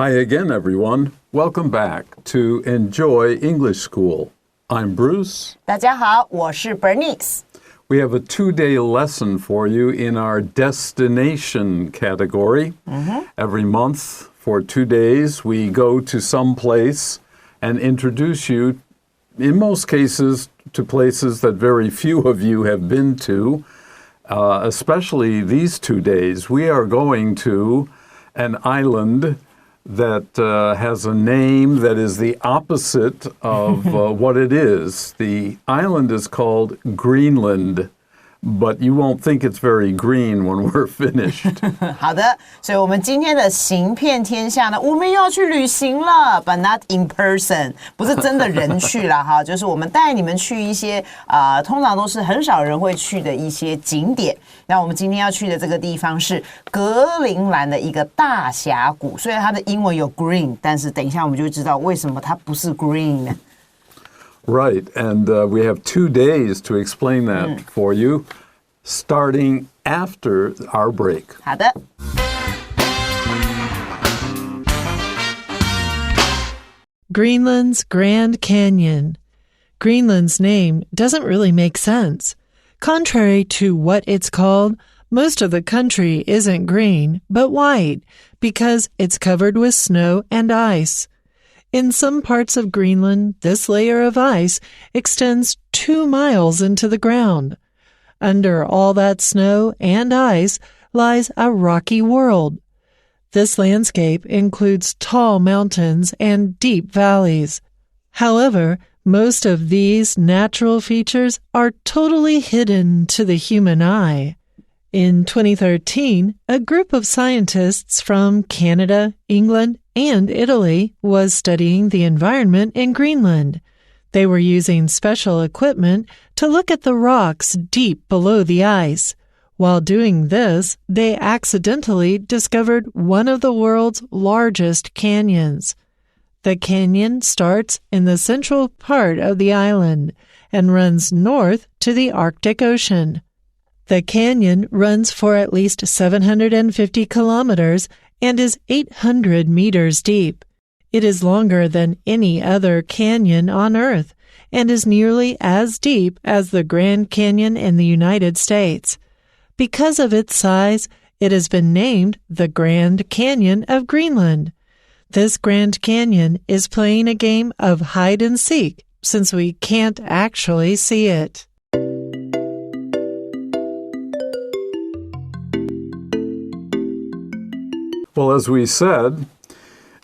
Hi again, everyone. Welcome back to Enjoy English School. I'm Bruce. 大家好，我是 Bernice. We have a 2-day lesson for you in our destination category. Every month for 2 days, we go to some place and introduce you, in most cases, to places that very few of you have been to. Especially these 2 days, we are going to an island that has a name that is the opposite of what it is. The island is called Greenland, but you won't think it's very green when we're finished. 好的，所以我们今天的行遍天下呢，我们又要去旅行了 ，but not in person， 不是真的人去了哈，就是我们带你们去一些通常都是很少人会去的一些景点。那我们今天要去的这个地方是格陵兰的一个大峡谷，虽然它的英文有 green， 但是等一下我们就知道为什么它不是 green 呢？ Right, and we have 2 days to explain that for you, starting after our break. 好的。Greenland's Grand Canyon. Greenland's name doesn't really make sense. Contrary to what it's called, most of the country isn't green, but white, because it's covered with snow and ice. In some parts of Greenland, this layer of ice extends 2 miles into the ground. Under all that snow and ice lies a rocky world. This landscape includes tall mountains and deep valleys. However, most of these natural features are totally hidden to the human eye. In 2013, a group of scientists from Canada, England, and Italy was studying the environment in Greenland. They were using special equipment to look at the rocks deep below the ice. While doing this, they accidentally discovered one of the world's largest canyons. The canyon starts in the central part of the island and runs north to the Arctic Ocean. The canyon runs for at least 750 kilometers and is 800 meters deep. It is longer than any other canyon on Earth and is nearly as deep as the Grand Canyon in the United States. Because of its size, it has been named the Grand Canyon of Greenland. This Grand Canyon is playing a game of hide and seek since we can't actually see it. Well, as we said,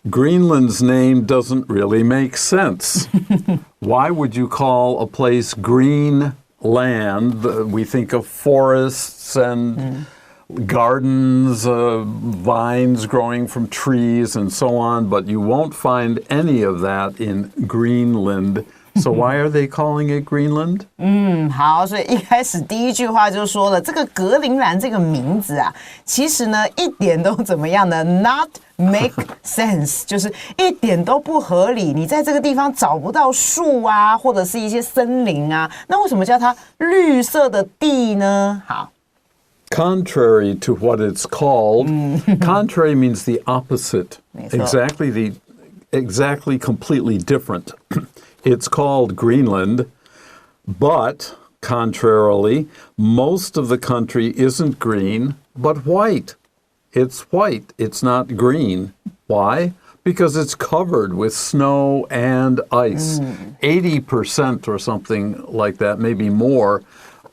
Greenland's name doesn't really make sense. Why would you call a place Greenland? We think of forests and gardens, vines growing from trees and so on, but you won't find any of that in Greenland. So why are they calling it Greenland? 好，所以一开始第一句话就说了，这个格陵兰这个名字啊，其实呢一点都怎么样呢 ？Not make sense， 就是一点都不合理。你在这个地方找不到树啊，或者是一些森林啊，那为什么叫它绿色的地呢？好。Contrary to what it's called, contrary means the opposite. Exactly completely different. It's called Greenland, but contrarily, most of the country isn't green, but white. It's white. It's not green. Why? Because it's covered with snow and ice. 80% or something like that, maybe more,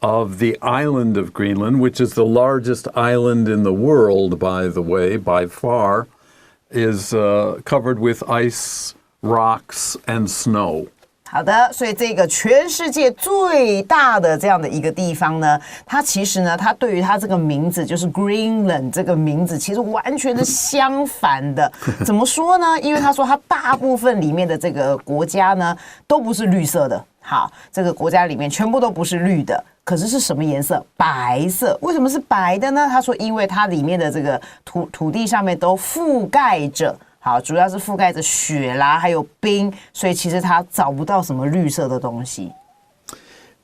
of the island of Greenland, which is the largest island in the world, by the way, by far, is covered with ice, rocks, and snow. 好的，所以这个全世界最大的这样的一个地方呢，它其实呢，它对于它这个名字就是 Greenland 这个名字，其实完全是相反的。怎么说呢？因为他说它大部分里面的这个国家呢，都不是绿色的。好，这个国家里面全部都不是绿的，可是是什么颜色？白色。为什么是白的呢？他说，因为它里面的这个土地上面都覆盖着。好，主要是覆盖着雪啦，还有冰，所以其实它找不到什么绿色的东西。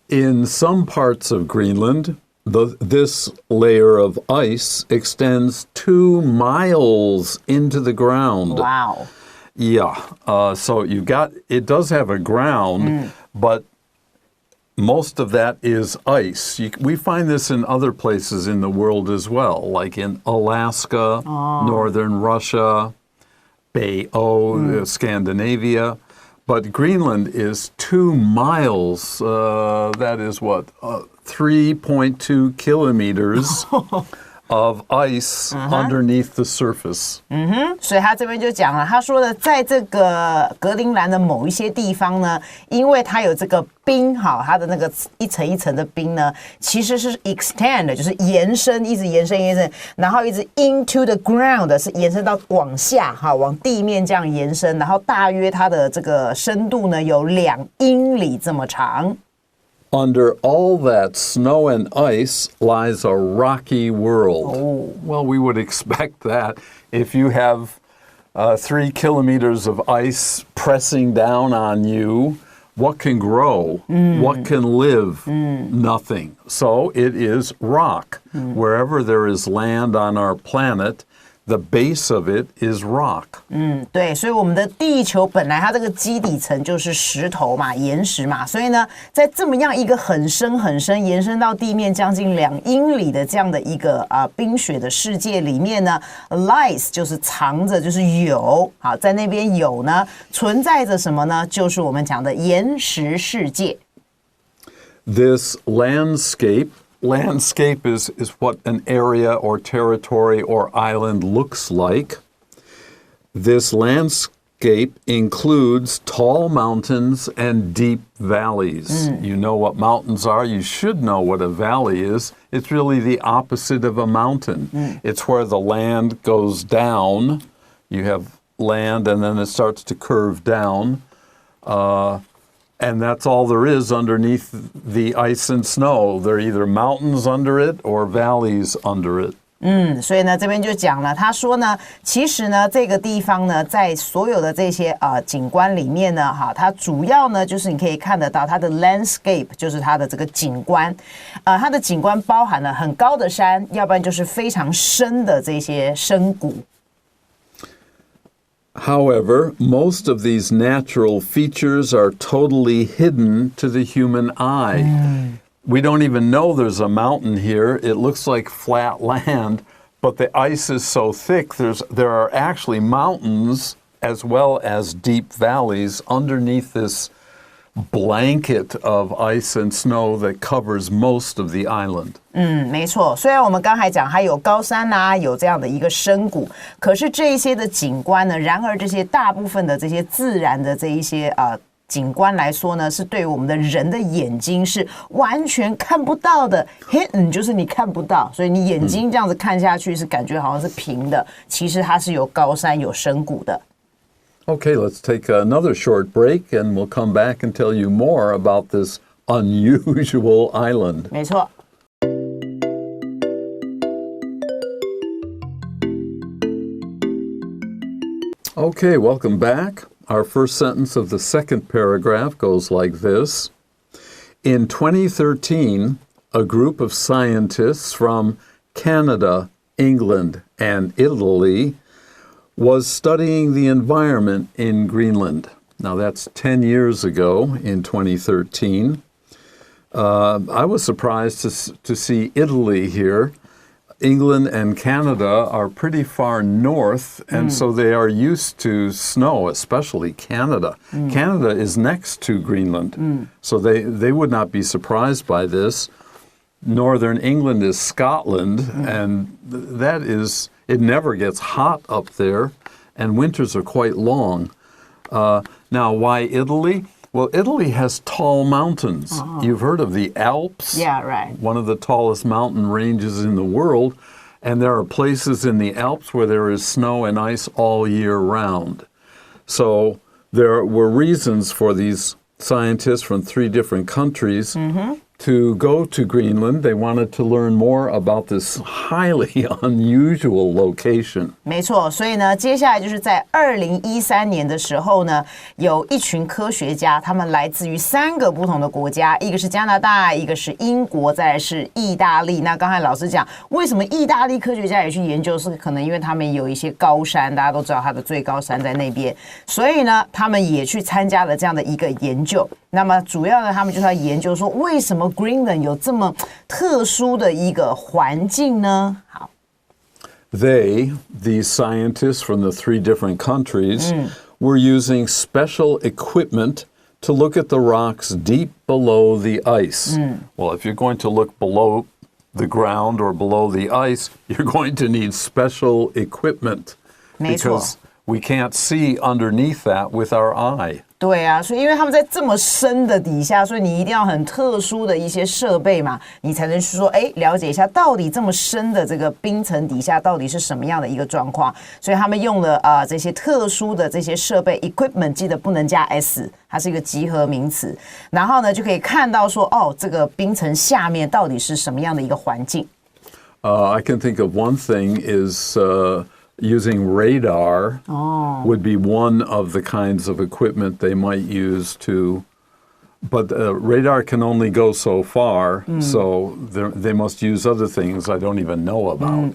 In some parts of Greenland, This layer of ice extends 2 miles into the ground. Wow. Yeah. So it does have a ground, but most of that is ice. We find this in other places in the world as well, like in Alaska, northern Russia,北欧, Scandinavia. But Greenland is 2 miles. That is what? 3.2 kilometers of ice underneath the surface. 所以他这边就讲了，他说的，在这个格陵兰的某一些地方呢，因为它有这个冰，好，它的那个一层一层的冰呢，其实是 extend， 就是延伸，一直延伸延伸，然后一直 into the ground 是延伸到往下，哈，往地面这样延伸，然后大约它的这个深度呢有2英里这么长。Under all that snow and ice lies a rocky world. Oh. Well, we would expect that if you have 3 kilometers of ice pressing down on you. What can grow? What can live? Nothing. So it is rock. Wherever there is land on our planet, the base of it is rock. 对，所以我们的地球本来它这个基底层就是石头嘛，岩石嘛，所以呢，在这么样一个很深很深，延伸到地面将近2英里的这样的一个冰雪的世界里面呢 ，lies 就是藏着，就是有，好，在那边有呢，存在着什么呢？就是我们讲的岩石世界。This landscape is what an area or territory or island looks like. This landscape includes tall mountains and deep valleys. You know what mountains are. You should know what a valley is. It's really the opposite of a mountain. It's where the land goes down. You have land and then it starts to curve down. And that's all there is underneath the ice and snow. There are either mountains under it or valleys under it. 所以呢，这边就讲了，他说呢，其实呢，这个地方呢，在所有的这些景观里面呢，哈，它主要呢就是你可以看得到它的 landscape， 就是它的这个景观，它的景观包含了很高的山，要不然就是非常深的这些深谷。However, most of these natural features are totally hidden to the human eye. We don't even know there's a mountain here. It looks like flat land, but the ice is so thick, there are actually mountains as well as deep valleys underneath this blanket of ice and snow that covers most of the island. 没错，虽然我们刚才讲还有高山啊，有这样的一个深谷，可是这一些的景观呢，然而这些大部分的这些自然的这一些景观来说呢，是对我们的人的眼睛是完全看不到的 ，hidden 就是你看不到，所以你眼睛这样子看下去是感觉好像是平的，其实它是有高山有深谷的。Okay, let's take another short break and we'll come back and tell you more about this unusual island. 没错。Okay, welcome back. Our first sentence of the second paragraph goes like this. In 2013, a group of scientists from Canada, England, and Italy was studying the environment in Greenland. Now, that's 10 years ago in 2013. I was surprised to see Italy here. England and Canada are pretty far north, and so they are used to snow, especially Canada. Canada is next to Greenland, so they would not be surprised by this. Northern England is Scotland, and that is... It never gets hot up there, and winters are quite long. Now, why Italy? Well, Italy has tall mountains. You've heard of the Alps? Yeah, right. One of the tallest mountain ranges in the world. And there are places in the Alps where there is snow and ice all year round. So there were reasons for these scientists from 3 different countries to go to Greenland. They wanted to learn more about this highly unusual location. 没错，所以呢，接下来就是在2013年的时候呢，有一群科学家，他们来自于3个不同的国家，一个是加拿大，一个是英国，再来是意大利。那刚才老师讲，为什么意大利科学家也去研究，是可能因为他们有一些高山，大家都知道它的最高山在那边，所以呢，他们也去参加了这样的一个研究。那么主要呢，他们就是要研究说，为什么 Greenland 有这么特殊的一个环境呢？好。These scientists from the 3 different countries, were using special equipment to look at the rocks deep below the ice. Well, if you're going to look below the ground or below the ice, you're going to need special equipment because we can't see underneath that with our eye. 对啊，所以因为他们在这么深的底下，所以你一定要很特殊的一些设备嘛，你才能说，了解一下到底这么深的这个冰层底下到底是什么样的一个状况。所以他们用了这些特殊的这些设备 equipment， 记得不能加 s， 它是一个集合名词。然后呢，就可以看到说，这个冰层下面到底是什么样的一个环境。I can think of one thing is.Using radar would be one of the kinds of equipment they might use to, but radar can only go so far, so they must use other things I don't even know about.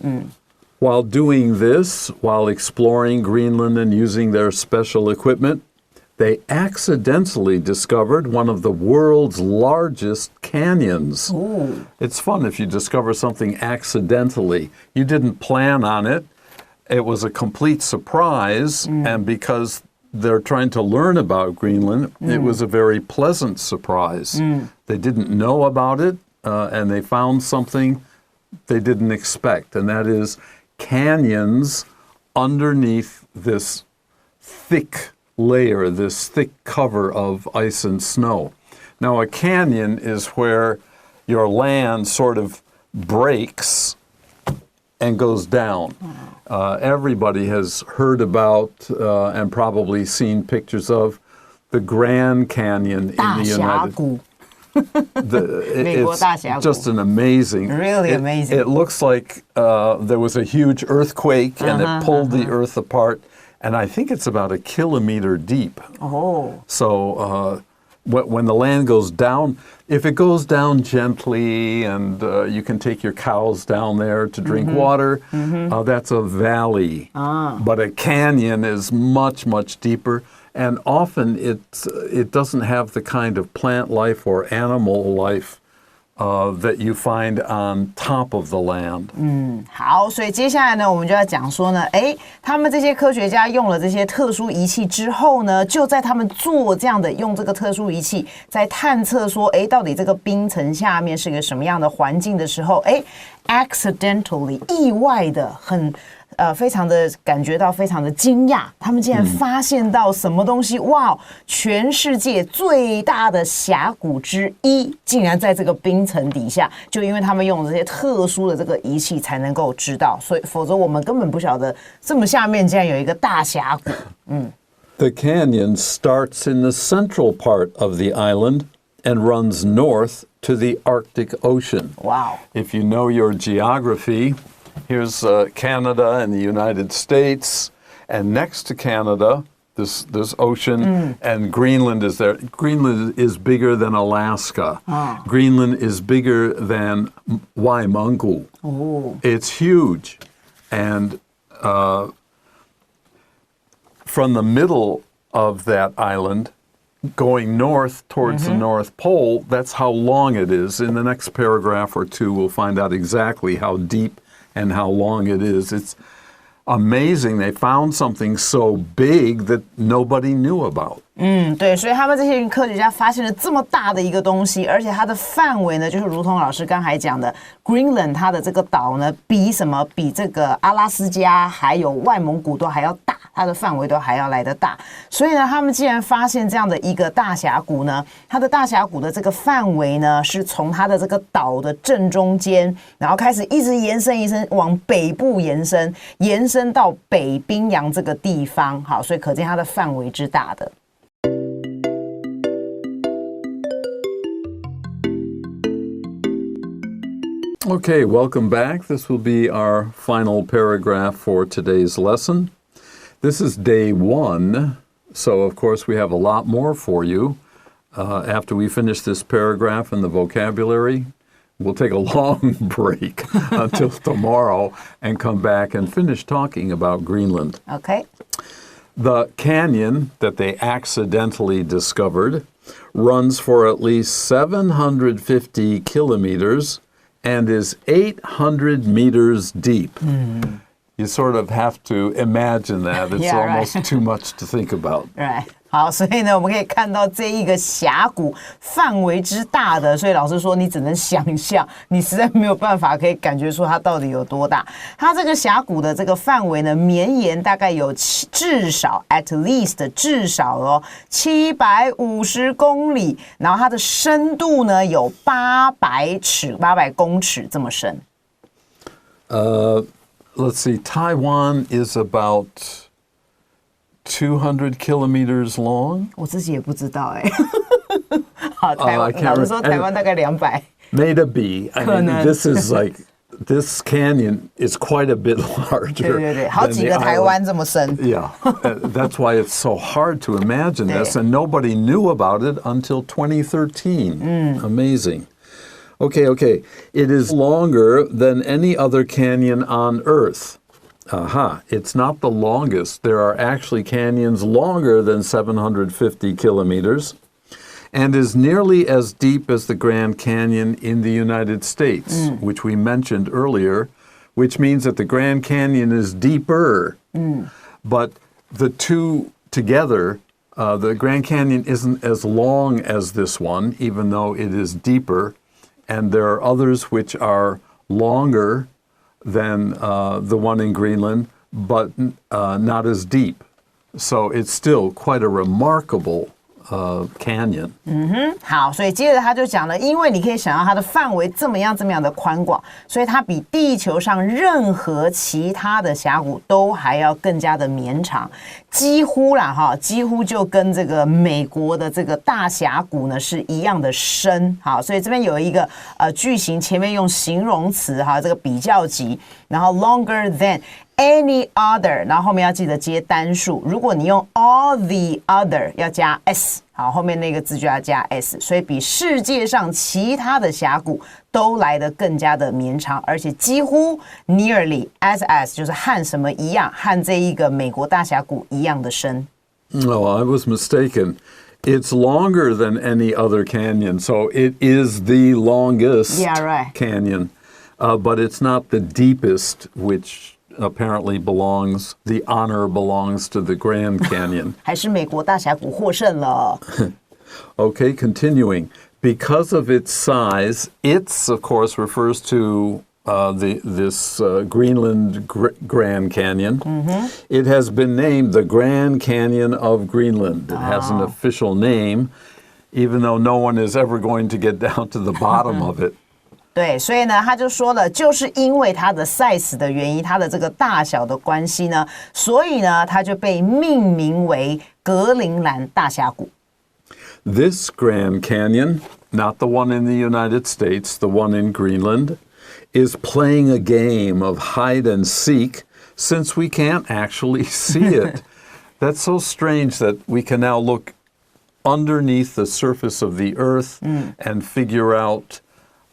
While doing this, while exploring Greenland and using their special equipment, they accidentally discovered one of the world's largest canyons. Ooh. It's fun if you discover something accidentally. You didn't plan on it.It was a complete surprise, and because they're trying to learn about Greenland, it was a very pleasant surprise. They didn't know about it, and they found something they didn't expect, and that is canyons underneath this thick layer, this thick cover of ice and snow. Now, a canyon is where your land sort of breaks and goes down. Everybody has heard about and probably seen pictures of the Grand Canyon in the United States. It's just an amazing. Really amazing. It looks like there was a huge earthquake and it pulled the earth apart, and I think it's about 1 kilometer deep. Oh. So when the land goes down, if it goes down gently and you can take your cows down there to drink water, that's a valley. But a canyon is much, much deeper, and often it doesn't have the kind of plant life or animal life that you find on top of the land. 好，所以接下来呢，我们就要讲说呢，他们这些科学家用了这些特殊仪器之后呢，就在他们做这样的用这个特殊仪器，在探测说，到底这个冰层下面是个什么样的环境的时候，accidentally 意外的非常的感觉到非常的惊讶，他们竟然发现到什么东西，哇，全世界最大的峡谷之一竟然在这个冰层底下，就因为他们用这些特殊的这个仪器才能够知道，所以否则我们根本不晓得这么下面竟然有一个大峡谷。The canyon starts in the central part of the island and runs north to the Arctic Ocean. Wow. If you know your geography,Here's Canada and the United States, and next to Canada, this ocean, and Greenland is there. Greenland is bigger than Alaska. Greenland is bigger than Waimangu. It's huge. And from the middle of that island, going north towards the North Pole, that's how long it is. In the next paragraph or two, we'll find out exactly how deep and how long it is. It's amazing. They found something so big that nobody knew about. 对，所以他们这些科学家发现了这么大的一个东西，而且它的范围呢，就是如同老师刚才讲的 ，Greenland 它的这个岛呢，比这个阿拉斯加还有外蒙古都还要大，它的范围都还要来得大。所以呢，他们既然发现这样的一个大峡谷呢，它的大峡谷的这个范围呢，是从它的这个岛的正中间，然后开始一直延伸往北部延伸到北冰洋这个地方。好，所以可见它的范围之大的。Okay, welcome back. This will be our final paragraph for today's lesson. This is day 1, so of course we have a lot more for you. After we finish this paragraph and the vocabulary, we'll take a long break until tomorrow and come back and finish talking about Greenland. Okay. The canyon that they accidentally discovered runs for at least 750 kilometers and is 800 meters deep. You sort of have to imagine that. It's almost too much to think about. Right. 好，所以呢，我们可以看到这一个峡谷范围之大的，所以老师说你只能想象，你实在没有办法可以感觉出它到底有多大。它这个峡谷的这个范围呢，绵延大概有至少 at least 至少750公里，然后它的深度呢有800公尺这么深。Let's see, Taiwan is about 200 kilometers long. 我自己也不知道哎。好，台湾老师说台湾大概200。Maybe. I mean, this is like this canyon is quite a bit larger. 对对对，好几个台湾这么深。Yeah, that's why it's so hard to imagine this, and nobody knew about it until 2013. Amazing. Okay. It is longer than any other canyon on Earth. It's not the longest. There are actually canyons longer than 750 kilometers and is nearly as deep as the Grand Canyon in the United States, which we mentioned earlier, which means that the Grand Canyon is deeper. But the two together, the Grand Canyon isn't as long as this one, even though it is deeper. And there are others which are longer than the one in Greenland, but not as deep. So it's still quite a remarkable canyon. 好，所以接着他就讲了，因为你可以想象它的范围这么样的宽广，所以它比地球上任何其他的峡谷都还要更加的绵长，几乎就跟这个美国的这个大峡谷呢是一样的深。好，所以这边有一个句型，前面用形容词这个比较级，然后 longer than any other， 然后后面要记得接单数。如果你用 all the other 要加 s， 好，后面那个字就要加 s， 所以比世界上其他的峡谷都来得更加的绵长，而且几乎 nearly as 就是和什么一样，和这一个美国大峡谷一样的深。No, I was mistaken. It's longer than any other canyon, so it is the longest canyon. But it's not the deepest, which apparently the honor belongs to the Grand Canyon. 还是美国大峡谷获胜了。Okay, continuing. Because of its size, its, of course, refers to this Greenland Grand Canyon. It has been named the Grand Canyon of Greenland. It has an official name, even though no one is ever going to get down to the bottom of it. 对，所以呢，他就说了，就是因为它的 size 的原因，它的这个大小的关系呢，所以呢，它就被命名为格陵兰大峡谷。This Grand Canyon, not the one in the United States, the one in Greenland, is playing a game of hide and seek since we can't actually see it. That's so strange that we can now look underneath the surface of the earth and figure out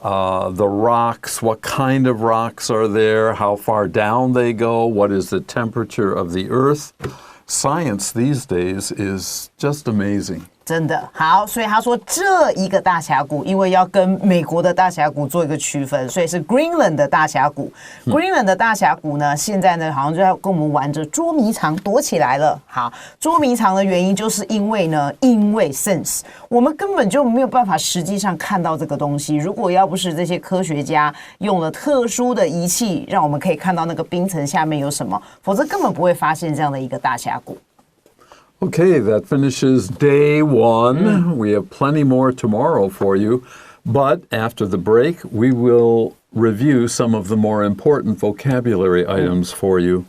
the rocks, what kind of rocks are there, how far down they go, what is the temperature of the earth. Science these days is just amazing. 真的好，所以他说这一个大峡谷，因为要跟美国的大峡谷做一个区分，所以是 Greenland 的大峡谷。Greenland 的大峡谷呢，现在呢好像就要跟我们玩着捉迷藏，躲起来了。好，捉迷藏的原因就是因为 since 我们根本就没有办法实际上看到这个东西。如果要不是这些科学家用了特殊的仪器，让我们可以看到那个冰层下面有什么，否则根本不会发现这样的一个大峡谷。Okay, that finishes day 1. We have plenty more tomorrow for you, but after the break, we will review some of the more important vocabulary items for you.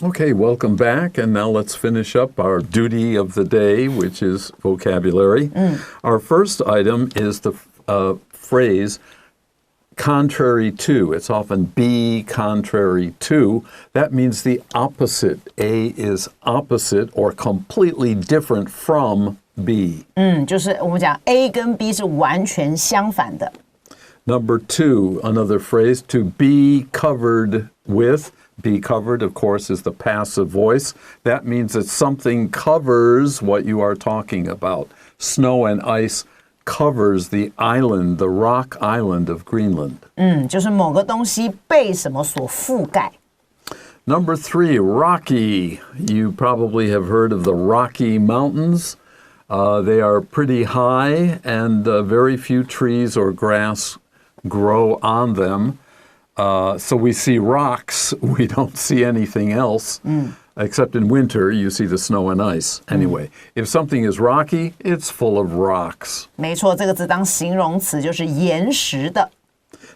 Okay, welcome back. And now let's finish up our duty of the day, which is vocabulary. Our first item is the phrase contrary to. It's often be contrary to. That means the opposite. A is opposite or completely different from B. 就是我们讲 A 跟 B 是完全相反的。Number 2, another phrase, to be covered with. Be covered, of course, is the passive voice. That means that something covers what you are talking about. Snow and ice covers the island, the rock island of Greenland. 就是某个东西被什么所覆盖。Number 3, rocky. You probably have heard of the Rocky Mountains. They are pretty high and very few trees or grass grow on them. So we see rocks. We don't see anything else. Except in winter, you see the snow and ice. Anyway, if something is rocky, it's full of rocks. 没错，这个字当形容词就是岩石的。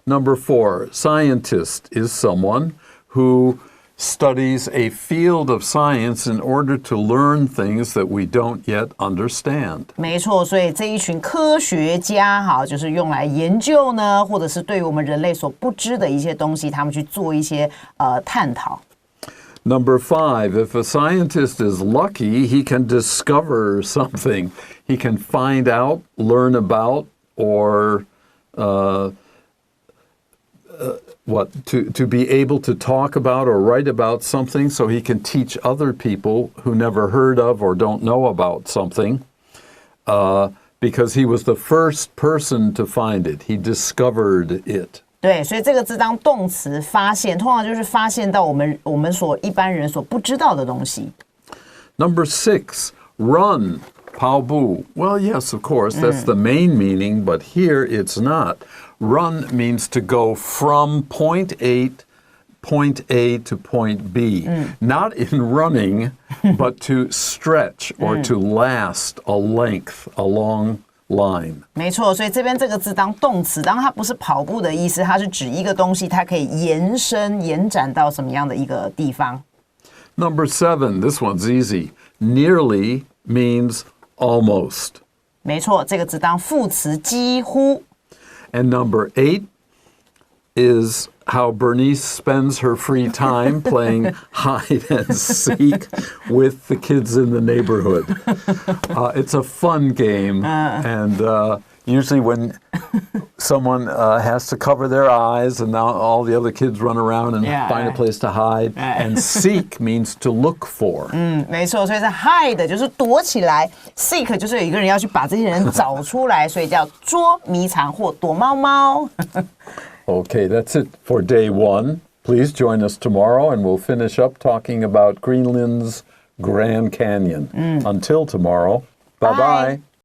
Number 4, scientist is someone who studies a field of science in order to learn things that we don't yet understand. 没错，所以这一群科学家哈，就是用来研究呢，或者是对于我们人类所不知的一些东西，他们去做一些探讨。Number 5, if a scientist is lucky, he can discover something. He can find out, learn about, or to be able to talk about or write about something so he can teach other people who never heard of or don't know about something because he was the first person to find it. He discovered it. 对，所以这个字当动词发现，通常就是发现到我们所一般人所不知道的东西。Number 6, run, 跑步. Well, yes, of course, that's the main meaning, but here it's not. Run means to go from point A to point B. Not in running, but to stretch or to last a length, a long line. 没错，所以这边这个字当动词，当它不是跑步的意思，它是指一个东西，它可以延伸、延展到什么样的一个地方。Number 7, this one's easy. Nearly means almost. 没错，这个字当副词，几乎。And number 8 is how Bernice spends her free time playing hide and seek with the kids in the neighborhood. It's a fun game, and usually when someone has to cover their eyes and now all the other kids run around and find a place to hide, and seek means to look for. 没错，所以是 hide 就是躲起来 ，seek 就是有一个人要去把这些人找出来，所以叫捉迷藏或躲猫猫。Okay, that's it for day 1. Please join us tomorrow and we'll finish up talking about Greenland's Grand Canyon. Until tomorrow, bye-bye.